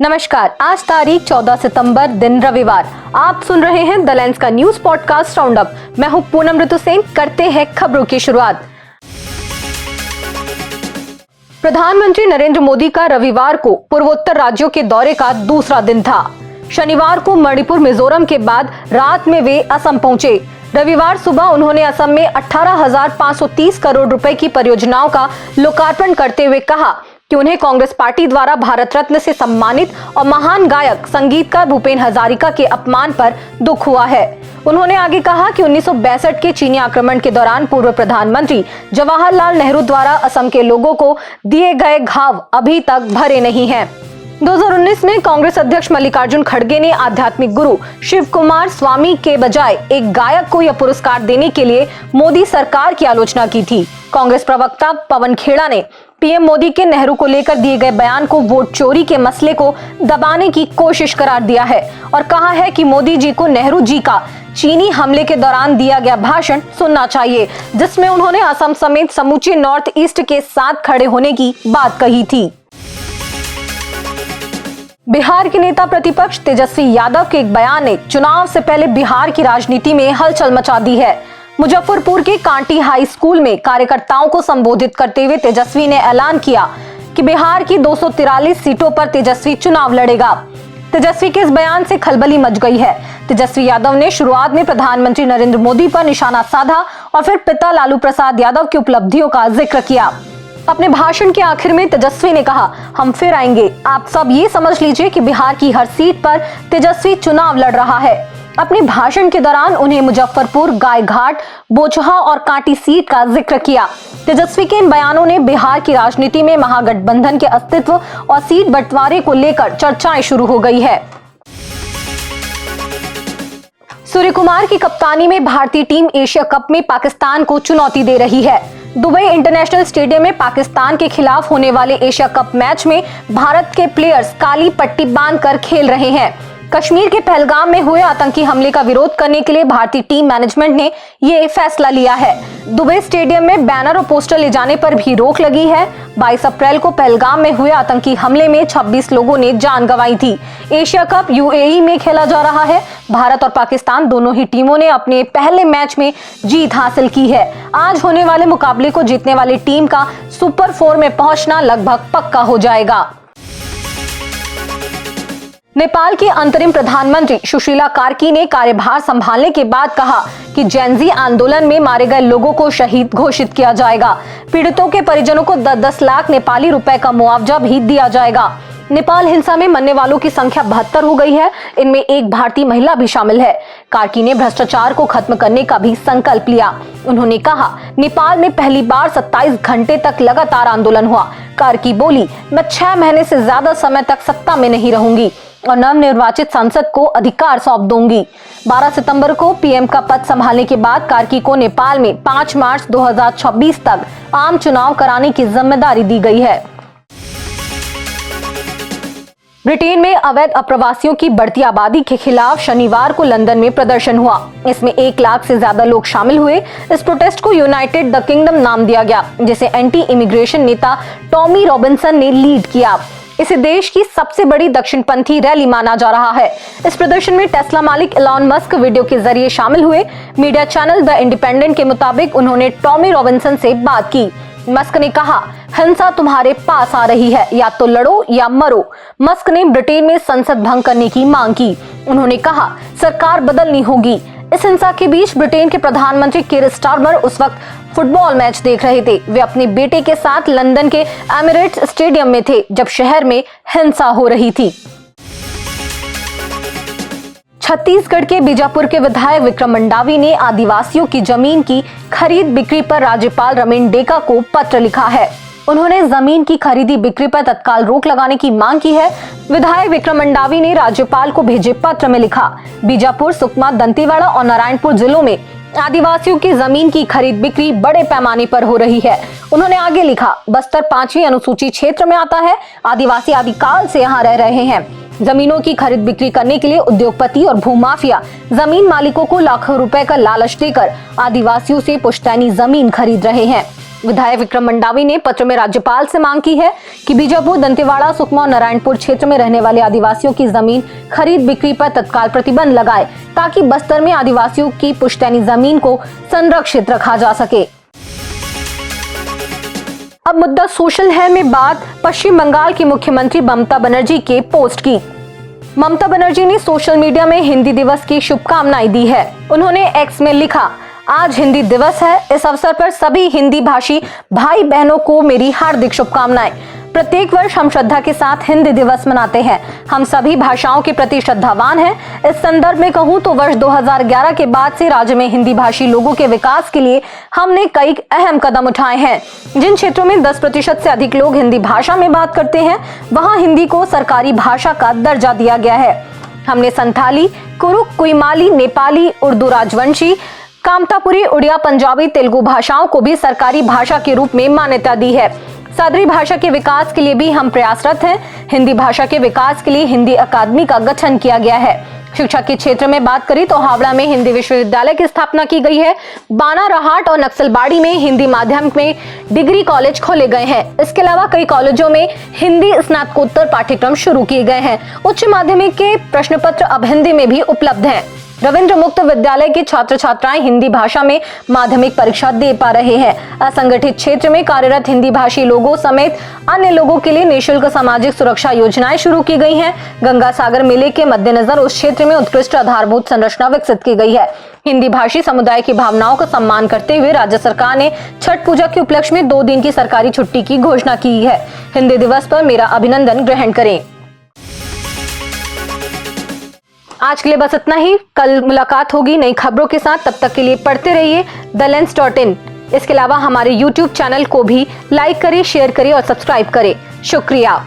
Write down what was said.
नमस्कार, आज तारीख 14 सितंबर दिन रविवार। आप सुन रहे हैं द लेंस का न्यूज पॉडकास्ट राउंड अप। मैं हूं पूनम ऋतु सेन। करते हैं खबरों की शुरुआत। प्रधानमंत्री नरेंद्र मोदी का रविवार को पूर्वोत्तर राज्यों के दौरे का दूसरा दिन था। शनिवार को मणिपुर, मिजोरम के बाद रात में वे असम पहुंचे। रविवार सुबह उन्होंने असम में 18,530 करोड़ रुपए की परियोजनाओं का लोकार्पण करते हुए कहा कि उन्हें कांग्रेस पार्टी द्वारा भारत रत्न से सम्मानित और महान गायक संगीतकार भूपेन हजारिका के अपमान पर दुख हुआ है। उन्होंने आगे कहा कि 1962 के चीनी आक्रमण के दौरान पूर्व प्रधानमंत्री जवाहरलाल नेहरू द्वारा असम के लोगों को दिए गए घाव अभी तक भरे नहीं हैं। 2019 में कांग्रेस अध्यक्ष मल्लिकार्जुन खड़गे ने आध्यात्मिक गुरु शिव कुमार स्वामी के बजाय एक गायक को यह पुरस्कार देने के लिए मोदी सरकार की आलोचना की थी। कांग्रेस प्रवक्ता पवन खेड़ा ने पीएम मोदी के नेहरू को लेकर दिए गए बयान को वोट चोरी के मसले को दबाने की कोशिश करार दिया है और कहा है कि मोदी जी को नेहरू जी का चीनी हमले के दौरान दिया गया भाषण सुनना चाहिए, जिसमें उन्होंने असम समेत समूचे नॉर्थ ईस्ट के साथ खड़े होने की बात कही थी। बिहार के नेता प्रतिपक्ष तेजस्वी यादव के एक बयान ने चुनाव से पहले बिहार की राजनीति में हलचल मचा दी है। मुजफ्फरपुर के कांटी हाई स्कूल में कार्यकर्ताओं को संबोधित करते हुए तेजस्वी ने ऐलान किया कि बिहार की 243 सीटों पर तेजस्वी चुनाव लड़ेगा। तेजस्वी के इस बयान से खलबली मच गई है। तेजस्वी यादव ने शुरुआत में प्रधानमंत्री नरेंद्र मोदी पर निशाना साधा और फिर पिता लालू प्रसाद यादव की उपलब्धियों का जिक्र किया। अपने भाषण के आखिर में तेजस्वी ने कहा, हम फिर आएंगे। आप सब ये समझ लीजिए कि बिहार की हर सीट पर तेजस्वी चुनाव लड़ रहा है। अपने भाषण के दौरान उन्हें मुजफ्फरपुर, गायघाट, बोचहा और कांटी सीट का जिक्र किया। तेजस्वी के इन बयानों ने बिहार की राजनीति में महागठबंधन के अस्तित्व और सीट बंटवारे को लेकर चर्चाएं शुरू हो गई है। सूर्य कुमार की कप्तानी में भारतीय टीम एशिया कप में पाकिस्तान को चुनौती दे रही है। दुबई इंटरनेशनल स्टेडियम में पाकिस्तान के खिलाफ होने वाले एशिया कप मैच में भारत के प्लेयर्स काली पट्टी बांधकर खेल रहे हैं। कश्मीर के पहलगाम में हुए आतंकी हमले का विरोध करने के लिए भारतीय टीम मैनेजमेंट ने ये फैसला लिया है। दुबई स्टेडियम में बैनर और पोस्टर ले जाने पर भी रोक लगी है। 22 अप्रैल को पहलगाम में हुए आतंकी हमले में 26 लोगों ने जान गंवाई थी। एशिया कप यूएई में खेला जा रहा है। भारत और पाकिस्तान दोनों ही टीमों ने अपने पहले मैच में जीत हासिल की है। आज होने वाले मुकाबले को जीतने वाली टीम का सुपर 4 में पहुंचना लगभग पक्का हो जाएगा। नेपाल की अंतरिम प्रधानमंत्री सुशीला कार्की ने कार्यभार संभालने के बाद कहा कि जेनजी आंदोलन में मारे गए लोगों को शहीद घोषित किया जाएगा। पीड़ितों के परिजनों को 10-10 लाख नेपाली रुपए का मुआवजा भी दिया जाएगा। नेपाल हिंसा में मरने वालों की संख्या 72 हो गई है। इनमें एक भारतीय महिला भी शामिल है। कार्की ने भ्रष्टाचार को खत्म करने का भी संकल्प लिया। उन्होंने कहा, नेपाल में पहली बार 27 घंटे तक लगातार आंदोलन हुआ। कार्की बोली, मैं 6 महीने से ज्यादा समय तक सत्ता में नहीं रहूंगी और नवनिर्वाचित सांसद को अधिकार सौंप दूंगी। 12 सितंबर को पीएम का पद संभालने के बाद कार्की को नेपाल में 5 मार्च 2026 तक आम चुनाव कराने की जिम्मेदारी दी गई है। ब्रिटेन में अवैध अप्रवासियों की बढ़ती आबादी के खिलाफ शनिवार को लंदन में प्रदर्शन हुआ। इसमें 1 लाख से ज्यादा लोग शामिल हुए। इस प्रोटेस्ट को यूनाइटेड द किंगडम नाम दिया गया, जिसे एंटी इमिग्रेशन नेता टॉमी रॉबिन्सन ने लीड किया। इसे देश की सबसे बड़ी दक्षिणपंथी रैली माना जा रहा है। इस प्रदर्शन में टेस्ला मालिक एलॉन मस्क वीडियो के जरिए शामिल हुए। मीडिया चैनल द इंडिपेंडेंट के मुताबिक उन्होंने टॉमी रॉबिन्सन से बात की। मस्क ने कहा, हिंसा तुम्हारे पास आ रही है, या तो लड़ो या मरो। मस्क ने ब्रिटेन में संसद भंग करने की मांग की। उन्होंने कहा, सरकार बदलनी होगी। इस हिंसा के बीच ब्रिटेन के प्रधानमंत्री कीर स्टारमर उस वक्त फुटबॉल मैच देख रहे थे। वे अपने बेटे के साथ लंदन के एमिरेट्स स्टेडियम में थे जब शहर में हिंसा हो रही थी। छत्तीसगढ़ के बीजापुर के विधायक विक्रम मंडावी ने आदिवासियों की जमीन की खरीद बिक्री पर राज्यपाल रमेन डेका को पत्र लिखा है। उन्होंने जमीन की खरीदी बिक्री पर तत्काल रोक लगाने की मांग की है। विधायक विक्रम मंडावी ने राज्यपाल को भेजे पत्र में लिखा, बीजापुर, सुकमा, दंतेवाड़ा और नारायणपुर जिलों में आदिवासियों की जमीन की खरीद बिक्री बड़े पैमाने पर हो रही है। उन्होंने आगे लिखा, बस्तर 5वीं अनुसूची क्षेत्र में आता है। आदिवासी आदिकाल से यहाँ रह रहे हैं। जमीनों की खरीद बिक्री करने के लिए उद्योगपति और भूमाफिया जमीन मालिकों को लाखों रुपए का लालच देकर आदिवासियों से पुश्तैनी जमीन खरीद रहे हैं। विधायक विक्रम मंडावी ने पत्र में राज्यपाल से मांग की है कि बीजापुर, दंतेवाड़ा, सुकमा और नारायणपुर क्षेत्र में रहने वाले आदिवासियों की जमीन खरीद बिक्री पर तत्काल प्रतिबंध लगाए, ताकि बस्तर में आदिवासियों की पुश्तैनी जमीन को संरक्षित रखा जा सके। अब मुद्दा सोशल है में बात पश्चिम बंगाल की मुख्यमंत्री ममता बनर्जी के पोस्ट की। ममता बनर्जी ने सोशल मीडिया में हिंदी दिवस की शुभकामनाएं दी है। उन्होंने एक्स में लिखा, आज हिंदी दिवस है। इस अवसर पर सभी हिंदी भाषी भाई बहनों को मेरी हार्दिक शुभकामनाएं। प्रत्येक वर्ष हम श्रद्धा के साथ हिंदी दिवस मनाते हैं। हम सभी भाषाओं के प्रति श्रद्धावान हैं। इस संदर्भ में कहूं तो वर्ष 2011 के बाद से राज्य में हिंदी भाषी लोगों के विकास के लिए हमने कई अहम कदम उठाए हैं। जिन क्षेत्रों में 10% से अधिक लोग हिंदी भाषा में बात करते हैं, वहां हिंदी को सरकारी भाषा का दर्जा दिया गया है। हमने संथाली, कुरुक, कुइमाली, नेपाली, उर्दू, राजवंशी, कामतापुरी, उड़िया, पंजाबी, तेलुगु भाषाओं को भी सरकारी भाषा के रूप में मान्यता दी है। सदरी भाषा के विकास के लिए भी हम प्रयासरत हैं। हिंदी भाषा के विकास के लिए हिंदी अकादमी का गठन किया गया है। शिक्षा के क्षेत्र में बात करें तो हावड़ा में हिंदी विश्वविद्यालय की स्थापना की गई है। बानारहाट और नक्सलबाड़ी में हिंदी माध्यम में डिग्री कॉलेज खोले गए हैं। इसके अलावा कई कॉलेजों में हिंदी स्नातकोत्तर पाठ्यक्रम शुरू किए गए हैं। उच्च माध्यमिक के प्रश्न पत्र अब हिंदी में भी उपलब्ध हैं। रविंद्र मुक्त विद्यालय के छात्र छात्राएं हिंदी भाषा में माध्यमिक परीक्षा दे पा रहे हैं। असंगठित क्षेत्र में कार्यरत हिंदी भाषी लोगों समेत अन्य लोगों के लिए निःशुल्क सामाजिक सुरक्षा योजनाएं शुरू की गई हैं। गंगा सागर मेले के मद्देनजर उस क्षेत्र में उत्कृष्ट आधारभूत संरचना विकसित की गई है। हिंदी भाषी समुदाय की भावनाओं का सम्मान करते हुए राज्य सरकार ने छठ पूजा के उपलक्ष्य में 2 दिन की सरकारी छुट्टी की घोषणा की है। हिंदी दिवस पर मेरा अभिनंदन ग्रहण करें। आज के लिए बस इतना ही। कल मुलाकात होगी नई खबरों के साथ। तब तक के लिए पढ़ते रहिए thelens.in। इसके अलावा हमारे YouTube चैनल को भी लाइक करें, शेयर करें और सब्सक्राइब करें। शुक्रिया।